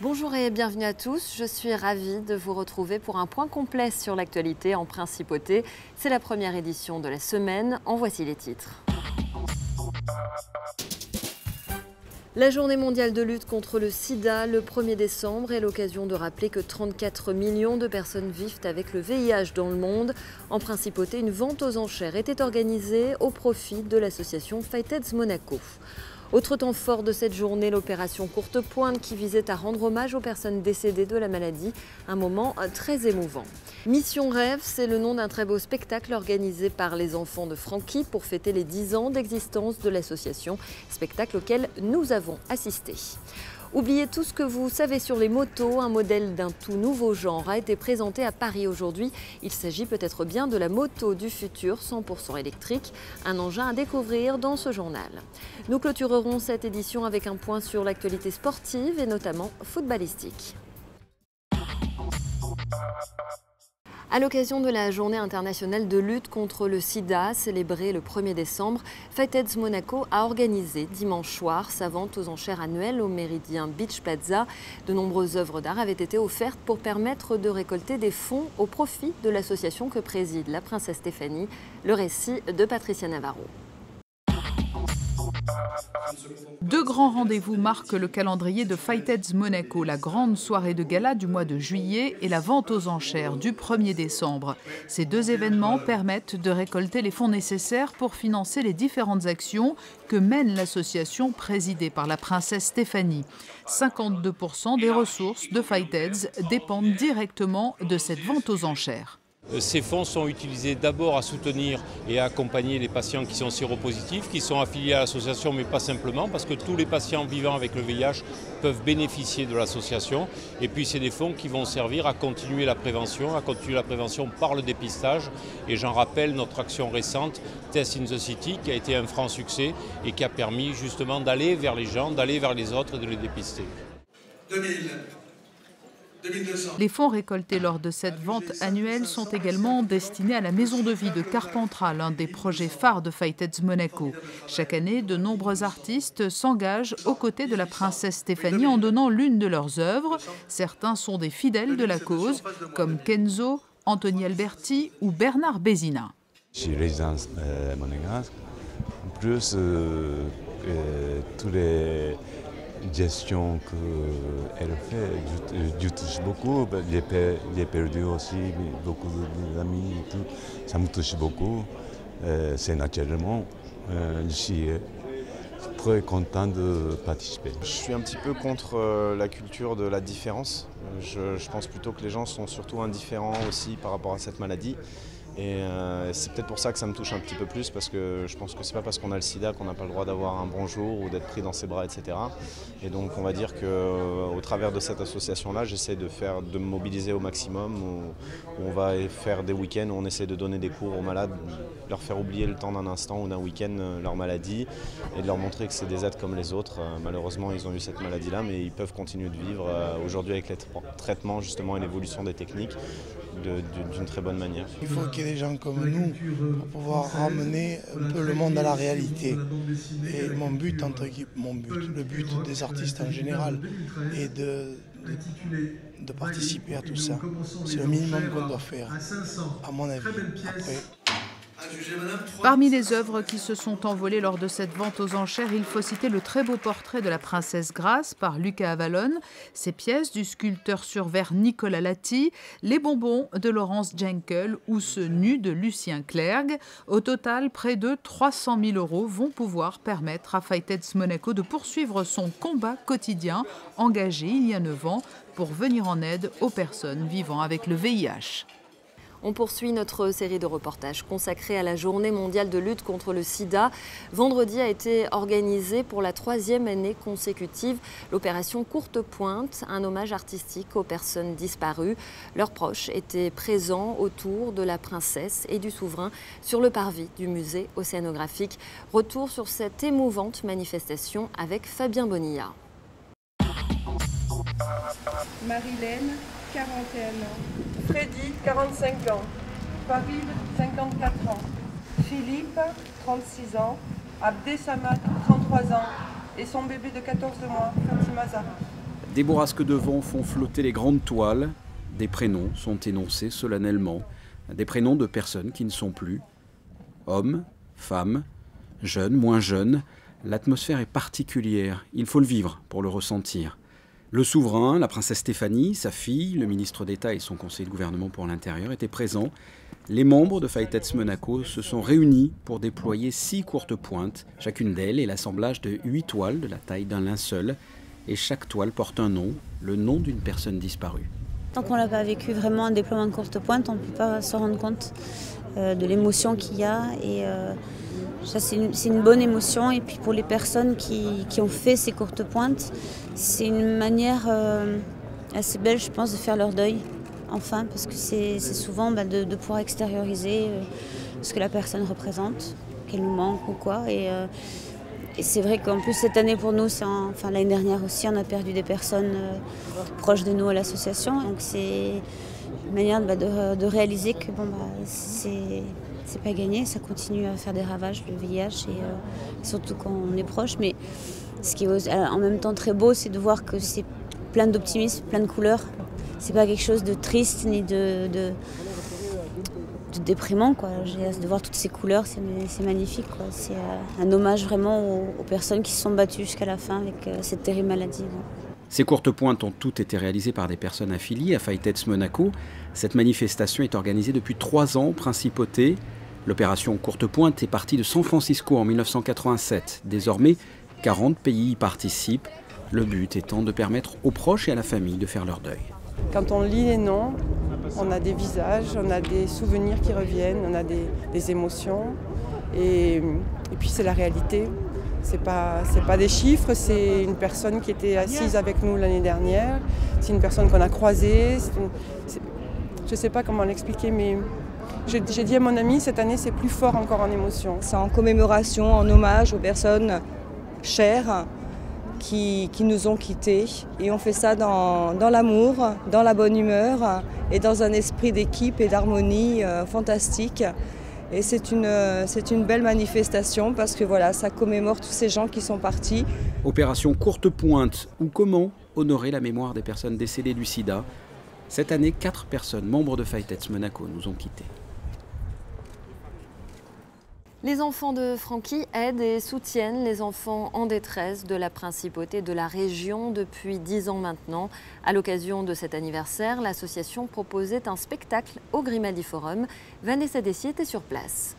Bonjour et bienvenue à tous, je suis ravie de vous retrouver pour un point complet sur l'actualité en principauté. C'est la première édition de la semaine, en voici les titres. La journée mondiale de lutte contre le sida, le 1er décembre, est l'occasion de rappeler que 34 millions de personnes vivent avec le VIH dans le monde. En principauté, une vente aux enchères était organisée au profit de l'association Fightheads Monaco. Autre temps fort de cette journée, l'opération Courte Pointe qui visait à rendre hommage aux personnes décédées de la maladie, un moment très émouvant. Mission Rêve, c'est le nom d'un très beau spectacle organisé par les enfants de Francky pour fêter les 10 ans d'existence de l'association, spectacle auquel nous avons assisté. Oubliez tout ce que vous savez sur les motos, un modèle d'un tout nouveau genre a été présenté à Paris aujourd'hui. Il s'agit peut-être bien de la moto du futur 100% électrique, un engin à découvrir dans ce journal. Nous clôturerons cette édition avec un point sur l'actualité sportive et notamment footballistique. À l'occasion de la journée internationale de lutte contre le sida, célébrée le 1er décembre, Fightheads Monaco a organisé dimanche soir sa vente aux enchères annuelles au Méridien Beach Plaza. De nombreuses œuvres d'art avaient été offertes pour permettre de récolter des fonds au profit de l'association que préside la princesse Stéphanie. Le récit de Patricia Navarro. Deux grands rendez-vous marquent le calendrier de Fightheads Monaco, la grande soirée de gala du mois de juillet et la vente aux enchères du 1er décembre. Ces deux événements permettent de récolter les fonds nécessaires pour financer les différentes actions que mène l'association présidée par la princesse Stéphanie. 52% des ressources de Fightheads dépendent directement de cette vente aux enchères. Ces fonds sont utilisés d'abord à soutenir et à accompagner les patients qui sont séropositifs, qui sont affiliés à l'association, mais pas simplement, parce que tous les patients vivant avec le VIH peuvent bénéficier de l'association. Et puis c'est des fonds qui vont servir à continuer la prévention par le dépistage. Et j'en rappelle notre action récente, Test in the City, qui a été un franc succès et qui a permis justement d'aller vers les gens, d'aller vers les autres et de les dépister. 2200. Les fonds récoltés lors de cette vente annuelle sont également destinés à la maison de vie de Carpentras, l'un des projets phares de Fightheads Monaco. Chaque année, de nombreux artistes s'engagent aux côtés de la princesse Stéphanie en donnant l'une de leurs œuvres. Certains sont des fidèles de la cause, comme Kenzo, Anthony Alberti ou Bernard Bézina. Je suis résident monégasque. En plus, tous les gestion qu'elle fait, je touche beaucoup. J'ai perdu aussi beaucoup d'amis et tout. Ça me touche beaucoup. C'est naturellement. Je suis très content de participer. Je suis un petit peu contre la culture de la différence. Je pense plutôt que les gens sont surtout indifférents aussi par rapport à cette maladie. Et c'est peut-être pour ça que ça me touche un petit peu plus, parce que je pense que c'est pas parce qu'on a le sida qu'on n'a pas le droit d'avoir un bon jour ou d'être pris dans ses bras, etc. Et donc on va dire qu'au travers de cette association-là, j'essaie de me mobiliser au maximum, où on va faire des week-ends, où on essaie de donner des cours aux malades, leur faire oublier le temps d'un instant ou d'un week-end leur maladie, et de leur montrer que c'est des êtres comme les autres. Malheureusement, ils ont eu cette maladie-là, mais ils peuvent continuer de vivre aujourd'hui avec les traitements justement et l'évolution des techniques d'une très bonne manière. Il faut qu'il y ait des gens comme nous pour pouvoir ramener un peu le monde à la réalité. Et le but des artistes en général est de participer à tout ça. C'est le minimum qu'on doit faire, à mon avis. Après, Parmi les œuvres qui se sont envolées lors de cette vente aux enchères, il faut citer le très beau portrait de la princesse Grace par Luca Avalon, ses pièces du sculpteur sur verre Nicolas Latti, les bonbons de Laurence Jenkel ou ce nu de Lucien Clergue. Au total, près de 300 000 € vont pouvoir permettre à Fightheads Monaco de poursuivre son combat quotidien engagé il y a 9 ans pour venir en aide aux personnes vivant avec le VIH. On poursuit notre série de reportages consacrés à la journée mondiale de lutte contre le sida. Vendredi a été organisée pour la 3e année consécutive l'opération Courte Pointe, un hommage artistique aux personnes disparues. Leurs proches étaient présents autour de la princesse et du souverain sur le parvis du musée océanographique. Retour sur cette émouvante manifestation avec Fabien Bonilla. Marilène, 41 ans. Freddy, 45 ans. Farid, 54 ans. Philippe, 36 ans. Abdessamad, 33 ans. Et son bébé de 14 mois, Fatima Zahra. Des bourrasques de vent font flotter les grandes toiles. Des prénoms sont énoncés solennellement. Des prénoms de personnes qui ne sont plus. Hommes, femmes, jeunes, moins jeunes. L'atmosphère est particulière. Il faut le vivre pour le ressentir. Le souverain, la princesse Stéphanie, sa fille, le ministre d'État et son conseiller de gouvernement pour l'intérieur étaient présents. Les membres de Fightets Monaco se sont réunis pour déployer 6 courtes pointes. Chacune d'elles est l'assemblage de 8 toiles de la taille d'un linceul. Et chaque toile porte un nom, le nom d'une personne disparue. Tant qu'on n'a pas vécu vraiment un déploiement de courte pointe, on ne peut pas se rendre compte de l'émotion qu'il y a. Et ça, c'est une bonne émotion. Et puis pour les personnes qui ont fait ces courtes pointes, c'est une manière assez belle, je pense, de faire leur deuil. Enfin, parce que c'est souvent de pouvoir extérioriser ce que la personne représente, qu'elle nous manque ou quoi. Et c'est vrai qu'en plus cette année pour nous, enfin l'année dernière aussi, on a perdu des personnes proches de nous à l'association. Donc c'est une manière de réaliser que c'est pas gagné, ça continue à faire des ravages, le VIH, et surtout quand on est proche. Mais ce qui est en même temps très beau, c'est de voir que c'est plein d'optimisme, plein de couleurs. C'est pas quelque chose de triste ni de déprimant, quoi. De voir toutes ces couleurs, c'est magnifique, quoi. C'est un hommage vraiment aux personnes qui se sont battues jusqu'à la fin avec cette terrible maladie. Ces courtes pointes ont toutes été réalisées par des personnes affiliées à Fightets Monaco. Cette manifestation est organisée depuis 3 ans, Principauté. L'opération Courte Pointe est partie de San Francisco en 1987. Désormais, 40 pays y participent. Le but étant de permettre aux proches et à la famille de faire leur deuil. Quand on lit les noms, on a des visages, on a des souvenirs qui reviennent, on a des émotions. Et puis c'est la réalité. C'est pas des chiffres, c'est une personne qui était assise avec nous l'année dernière. C'est une personne qu'on a croisée. Je ne sais pas comment l'expliquer, mais j'ai dit à mon ami, cette année c'est plus fort encore en émotion. C'est en commémoration, en hommage aux personnes chères qui nous ont quittés. Et on fait ça dans l'amour, dans la bonne humeur et dans un esprit d'équipe et d'harmonie fantastique. Et c'est une belle manifestation parce que voilà, ça commémore tous ces gens qui sont partis. Opération Courte Pointe, ou comment honorer la mémoire des personnes décédées du sida. Cette année, 4 personnes membres de Fightets Monaco nous ont quittés. Les enfants de Francky aident et soutiennent les enfants en détresse de la principauté de la région depuis 10 ans maintenant. À l'occasion de cet anniversaire, l'association proposait un spectacle au Grimaldi Forum. Vanessa Dessier était sur place.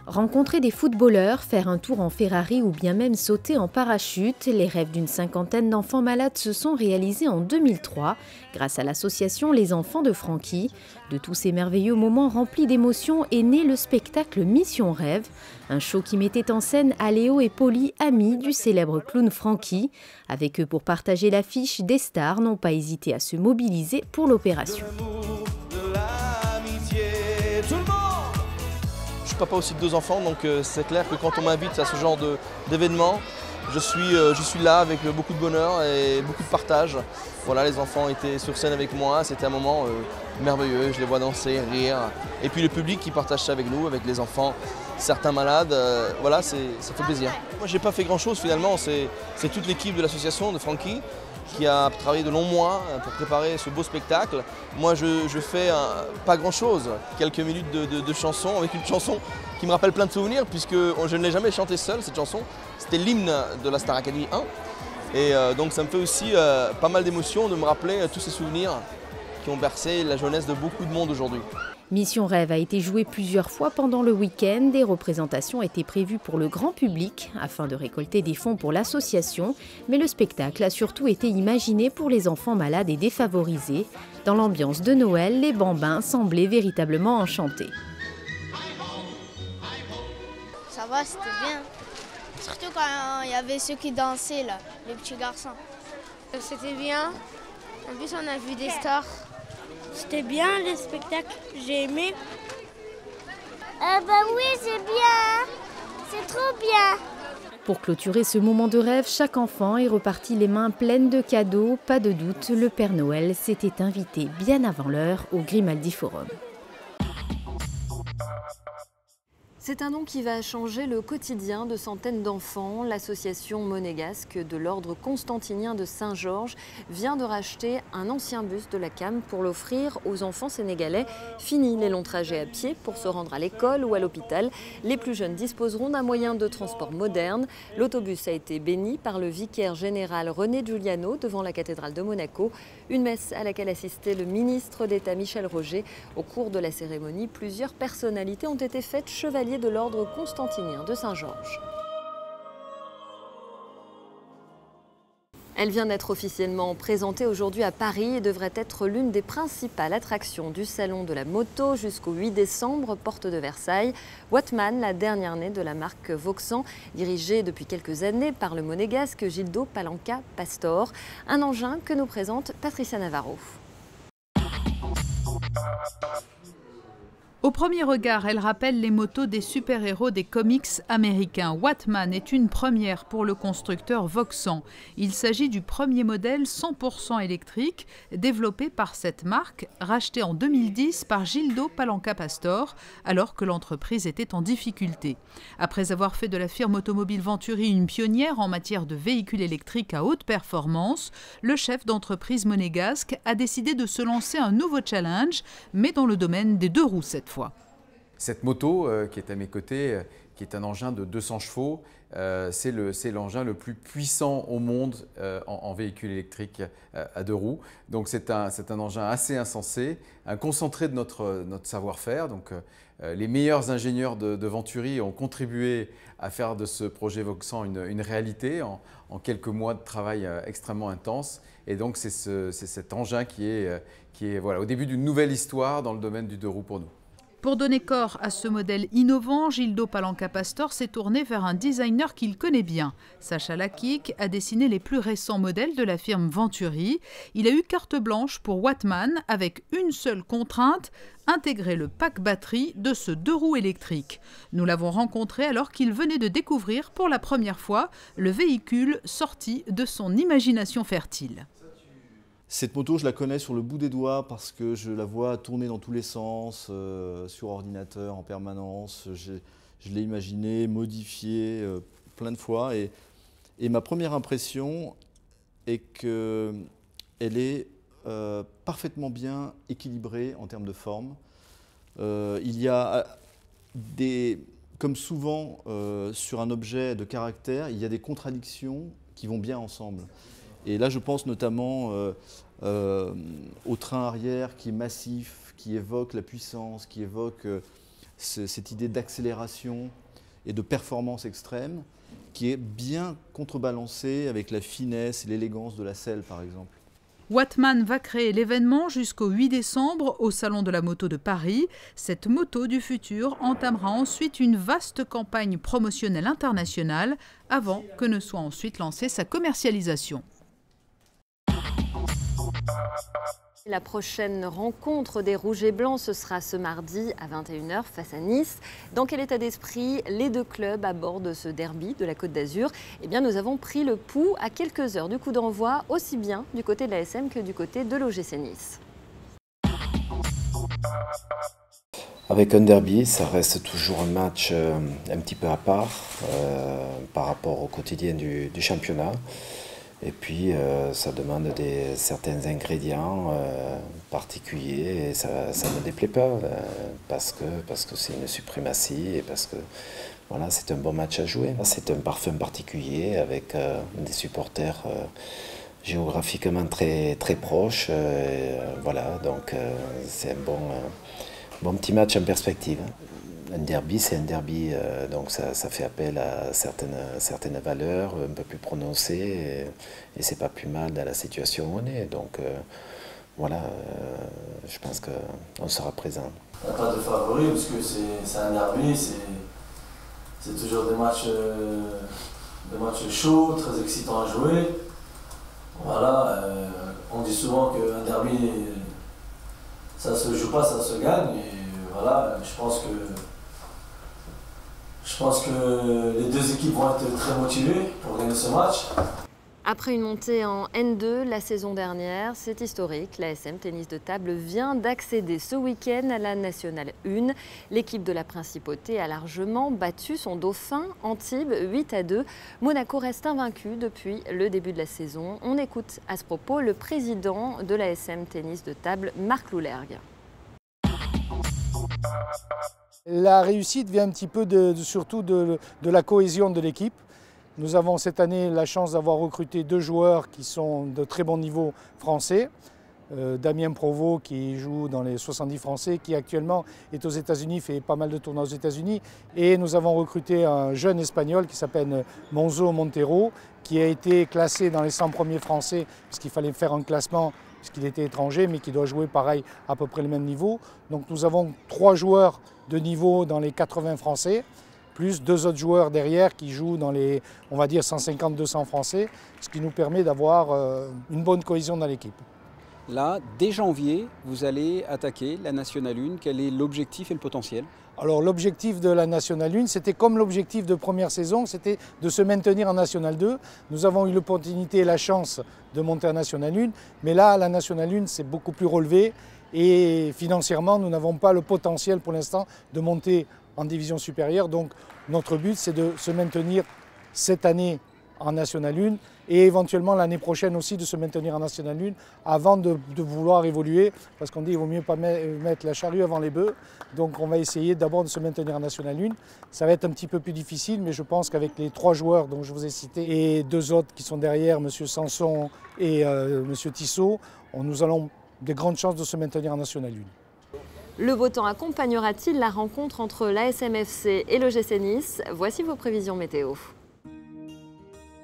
Rencontrer des footballeurs, faire un tour en Ferrari ou bien même sauter en parachute, les rêves d'une 50aine d'enfants malades se sont réalisés en 2003 grâce à l'association Les Enfants de Francky. De tous ces merveilleux moments remplis d'émotions est né le spectacle Mission Rêve, un show qui mettait en scène Aléo et Polly, amis du célèbre clown Francky. Avec eux pour partager l'affiche, des stars n'ont pas hésité à se mobiliser pour l'opération. Je suis papa aussi de 2 enfants, donc c'est clair que quand on m'invite à ce genre d'événement, je suis là avec beaucoup de bonheur et beaucoup de partage. Voilà, les enfants étaient sur scène avec moi, c'était un moment merveilleux, je les vois danser, rire. Et puis le public qui partage ça avec nous, avec les enfants, certains malades, voilà, ça fait plaisir. Moi j'ai pas fait grand chose finalement, c'est toute l'équipe de l'association de Francky qui a travaillé de longs mois pour préparer ce beau spectacle. Moi je fais pas grand chose, quelques minutes de chansons, avec une chanson qui me rappelle plein de souvenirs puisque je ne l'ai jamais chantée seule cette chanson. C'était l'hymne de la Star Academy 1 et donc ça me fait aussi pas mal d'émotions de me rappeler tous ces souvenirs qui ont bercé la jeunesse de beaucoup de monde aujourd'hui. Mission Rêve a été jouée plusieurs fois pendant le week-end. Des représentations étaient prévues pour le grand public afin de récolter des fonds pour l'association. Mais le spectacle a surtout été imaginé pour les enfants malades et défavorisés. Dans l'ambiance de Noël, les bambins semblaient véritablement enchantés. Ça va, c'était bien. Surtout quand il y avait ceux qui dansaient là, les petits garçons. C'était bien. En plus, on a vu des stars. C'était bien le spectacle, j'ai aimé. Ben oui, c'est bien, c'est trop bien. Pour clôturer ce moment de rêve, chaque enfant est reparti les mains pleines de cadeaux. Pas de doute, le Père Noël s'était invité bien avant l'heure au Grimaldi Forum. C'est un nom qui va changer le quotidien de centaines d'enfants. L'association monégasque de l'ordre constantinien de Saint-Georges vient de racheter un ancien bus de la CAM pour l'offrir aux enfants sénégalais. Fini les longs trajets à pied pour se rendre à l'école ou à l'hôpital. Les plus jeunes disposeront d'un moyen de transport moderne. L'autobus a été béni par le vicaire général René Giuliano devant la cathédrale de Monaco. Une messe à laquelle assistait le ministre d'État Michel Roger. Au cours de la cérémonie, plusieurs personnalités ont été faites chevaliers de l'ordre constantinien de Saint-Georges. Elle vient d'être officiellement présentée aujourd'hui à Paris et devrait être l'une des principales attractions du Salon de la moto jusqu'au 8 décembre, porte de Versailles. Wattman, la dernière née de la marque Vauxhall, dirigée depuis quelques années par le monégasque Gildo Palanca Pastor. Un engin que nous présente Patricia Navarro. Au premier regard, elle rappelle les motos des super-héros des comics américains. Wattman est une première pour le constructeur Vauxhall. Il s'agit du premier modèle 100% électrique développé par cette marque, racheté en 2010 par Gildo Palanca Pastor, alors que l'entreprise était en difficulté. Après avoir fait de la firme automobile Venturi une pionnière en matière de véhicules électriques à haute performance, le chef d'entreprise monégasque a décidé de se lancer un nouveau challenge, mais dans le domaine des deux roues cette fois. Cette moto qui est à mes côtés, qui est un engin de 200 chevaux, c'est l'engin le plus puissant au monde en véhicule électrique à deux roues. Donc c'est un engin assez insensé, un concentré de notre savoir-faire. Donc les meilleurs ingénieurs de Venturi ont contribué à faire de ce projet Vauxhall une réalité en quelques mois de travail extrêmement intense. Et donc c'est cet engin qui est voilà, au début d'une nouvelle histoire dans le domaine du deux roues pour nous. Pour donner corps à ce modèle innovant, Gildo Palanca Pastor s'est tourné vers un designer qu'il connaît bien. Sacha Lakik a dessiné les plus récents modèles de la firme Venturi. Il a eu carte blanche pour Wattman avec une seule contrainte, intégrer le pack batterie de ce deux roues électrique. Nous l'avons rencontré alors qu'il venait de découvrir pour la première fois le véhicule sorti de son imagination fertile. Cette moto, je la connais sur le bout des doigts parce que je la vois tourner dans tous les sens, sur ordinateur en permanence. Je l'ai imaginée, modifiée plein de fois. Et ma première impression est qu'elle est parfaitement bien équilibrée en termes de forme. Il y a comme souvent sur un objet de caractère, il y a des contradictions qui vont bien ensemble. Et là, je pense notamment au train arrière qui est massif, qui évoque la puissance, qui évoque cette idée d'accélération et de performance extrême, qui est bien contrebalancée avec la finesse et l'élégance de la selle, par exemple. Wattman va créer l'événement jusqu'au 8 décembre au Salon de la moto de Paris. Cette moto du futur entamera ensuite une vaste campagne promotionnelle internationale avant que ne soit ensuite lancée sa commercialisation. La prochaine rencontre des Rouges et Blancs, ce sera ce mardi à 21 h face à Nice. Dans quel état d'esprit les deux clubs abordent ce derby de la Côte d'Azur? Eh bien, nous avons pris le pouls à quelques heures du coup d'envoi, aussi bien du côté de la SM que du côté de l'OGC Nice. Avec un derby, ça reste toujours un match un petit peu à part par rapport au quotidien du championnat. Et puis ça demande certains ingrédients particuliers et ça ne déplaît pas parce que c'est une suprématie et parce que voilà, c'est un bon match à jouer. C'est un parfum particulier avec des supporters géographiquement très proches. Voilà, donc c'est un bon petit match en perspective. Un derby, c'est un derby, donc ça fait appel à certaines valeurs un peu plus prononcées et c'est pas plus mal dans la situation où on est. Donc voilà, je pense qu'on sera présent. Il n'y a pas de favori parce que c'est un derby, c'est toujours des matchs chauds, très excitants à jouer. Voilà, on dit souvent qu'un derby, ça se joue pas, ça se gagne. Et voilà, je pense que les deux équipes vont être très motivées pour gagner ce match. Après une montée en N2 la saison dernière, c'est historique. L'ASM Tennis de Table vient d'accéder ce week-end à la Nationale 1. L'équipe de la Principauté a largement battu son dauphin Antibes 8-2. Monaco reste invaincu depuis le début de la saison. On écoute à ce propos le président de l'ASM Tennis de Table, Marc Loulergue. La réussite vient un petit peu surtout de la cohésion de l'équipe. Nous avons cette année la chance d'avoir recruté 2 joueurs qui sont de très bon niveau français. Damien Provost qui joue dans les 70 français, qui actuellement est aux États-Unis, fait pas mal de tournois aux États-Unis. Et nous avons recruté un jeune espagnol qui s'appelle Monzo Montero, qui a été classé dans les 100 premiers français, parce qu'il fallait faire un classement, puisqu'il était étranger, mais qui doit jouer pareil à peu près le même niveau. Donc nous avons 3 joueurs de niveau dans les 80 français, plus 2 autres joueurs derrière qui jouent dans les, on va dire, 150-200 français, ce qui nous permet d'avoir une bonne cohésion dans l'équipe. Là, dès janvier, vous allez attaquer la Nationale 1. Quel est l'objectif et le potentiel? Alors l'objectif de la Nationale 1, c'était comme l'objectif de première saison, c'était de se maintenir en Nationale 2. Nous avons eu l'opportunité et la chance de monter en Nationale 1, mais là, la Nationale 1, c'est beaucoup plus relevé et financièrement, nous n'avons pas le potentiel pour l'instant de monter en division supérieure. Donc notre but, c'est de se maintenir cette année en Nationale 1 et éventuellement l'année prochaine aussi de se maintenir en Nationale 1 avant de vouloir évoluer, parce qu'on dit qu'il vaut mieux pas mettre la charrue avant les bœufs. Donc on va essayer d'abord de se maintenir en Nationale 1. Ça va être un petit peu plus difficile, mais je pense qu'avec les 3 joueurs dont je vous ai cités et 2 autres qui sont derrière, M. Sanson et M. Tissot, nous allons de grandes chances de se maintenir en Nationale 1. Le beau temps accompagnera-t-il la rencontre entre l'ASM-FC et le GC Nice? Voici vos prévisions météo.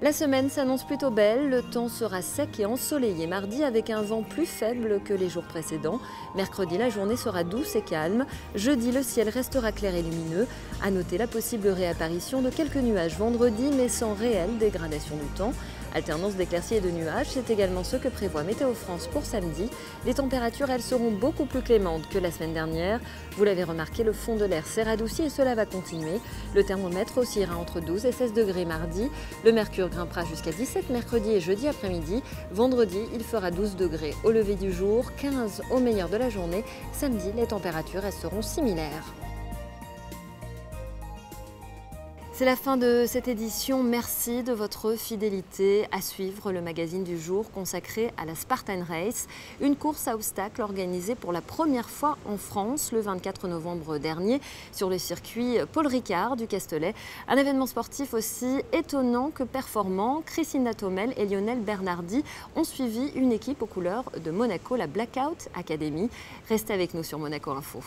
La semaine s'annonce plutôt belle, le temps sera sec et ensoleillé mardi avec un vent plus faible que les jours précédents. Mercredi, la journée sera douce et calme. Jeudi, le ciel restera clair et lumineux. À noter la possible réapparition de quelques nuages vendredi, mais sans réelle dégradation du temps. Alternance d'éclaircies et de nuages, c'est également ce que prévoit Météo France pour samedi. Les températures, elles seront beaucoup plus clémentes que la semaine dernière. Vous l'avez remarqué, le fond de l'air s'est radouci et cela va continuer. Le thermomètre oscillera entre 12 et 16 degrés mardi. Le mercure grimpera jusqu'à 17 mercredi et jeudi après-midi. Vendredi, il fera 12 degrés au lever du jour, 15 au meilleur de la journée. Samedi, les températures resteront similaires. C'est la fin de cette édition. Merci de votre fidélité. À suivre le magazine du jour consacré à la Spartan Race, une course à obstacles organisée pour la première fois en France le 24 novembre dernier sur le circuit Paul Ricard du Castellet. Un événement sportif aussi étonnant que performant. Christina Thomel et Lionel Bernardi ont suivi une équipe aux couleurs de Monaco, la Blackout Academy. Restez avec nous sur Monaco Info.